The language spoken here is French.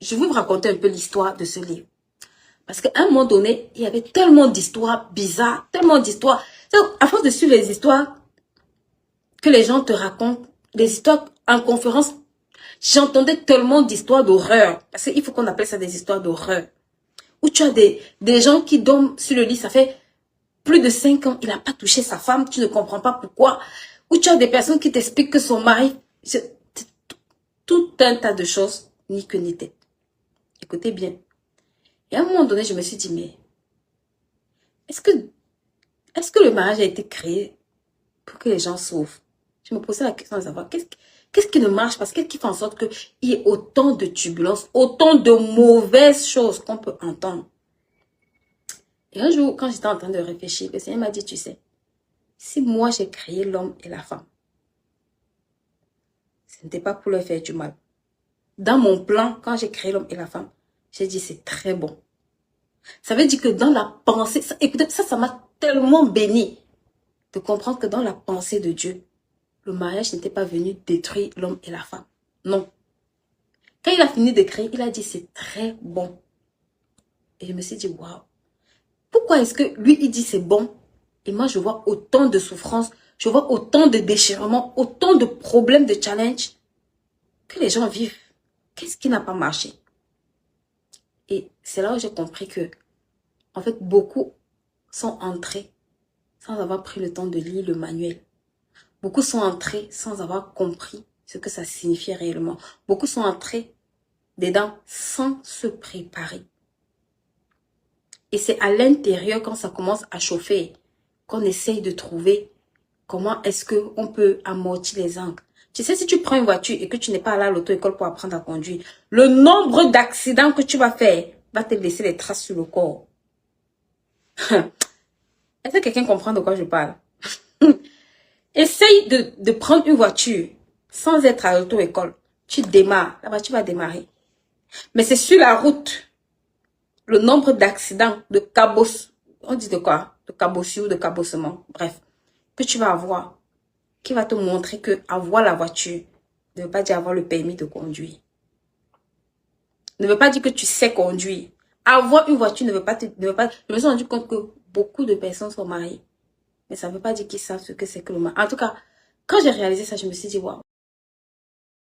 je vais vous raconter un peu l'histoire de ce livre. Parce qu'à un moment donné, il y avait tellement d'histoires bizarres, tellement d'histoires. À force de suivre les histoires que les gens te racontent, les histoires en conférence, j'entendais tellement d'histoires d'horreur. Parce qu'il faut qu'on appelle ça des histoires d'horreur. Où tu as des gens qui dorment sur le lit, ça fait plus de 5 ans, il n'a pas touché sa femme, tu ne comprends pas pourquoi. Où tu as des personnes qui t'expliquent que son mari, tout un tas de choses, ni queue ni tête. Écoutez bien. Et à un moment donné, je me suis dit, mais est-ce que le mariage a été créé pour que les gens souffrent? Je me posais la question de savoir qu'est-ce qui ne marche pas, qu'est-ce qui fait en sorte qu'il y ait autant de turbulences, autant de mauvaises choses qu'on peut entendre. Et un jour, quand j'étais en train de réfléchir, le Seigneur m'a dit, tu sais, si moi j'ai créé l'homme et la femme, ce n'était pas pour leur faire du mal. Dans mon plan, quand j'ai créé l'homme et la femme, j'ai dit c'est très bon. Ça veut dire que dans la pensée, écoutez, ça m'a tellement béni de comprendre que dans la pensée de Dieu, le mariage n'était pas venu détruire l'homme et la femme. Non. Quand il a fini d'écrire, il a dit c'est très bon. Et je me suis dit waouh. Pourquoi est-ce que lui il dit c'est bon et moi je vois autant de souffrances, je vois autant de déchirements, autant de problèmes, de challenges que les gens vivent. Qu'est-ce qui n'a pas marché? Et c'est là où j'ai compris que, en fait, beaucoup sont entrés sans avoir pris le temps de lire le manuel. Beaucoup sont entrés sans avoir compris ce que ça signifiait réellement. Beaucoup sont entrés dedans sans se préparer. Et c'est à l'intérieur, quand ça commence à chauffer, qu'on essaye de trouver comment est-ce qu'on peut amortir les angles. Tu sais, si tu prends une voiture et que tu n'es pas allé à l'auto-école pour apprendre à conduire, le nombre d'accidents que tu vas faire va te laisser des traces sur le corps. Est-ce que quelqu'un comprend de quoi je parle? Essaye de prendre une voiture sans être à l'auto-école. Tu démarres, la voiture va démarrer. Mais c'est sur la route, le nombre d'accidents, de cabosse, on dit de quoi? De cabossure ou de cabossement, bref, que tu vas avoir, qui va te montrer que avoir la voiture ne veut pas dire avoir le permis de conduire. Ne veut pas dire que tu sais conduire. Avoir une voiture ne veut pas... Je me suis rendu compte que beaucoup de personnes sont mariées. Mais ça ne veut pas dire qu'ils savent ce que c'est que le mariage. En tout cas, quand j'ai réalisé ça, je me suis dit, waouh.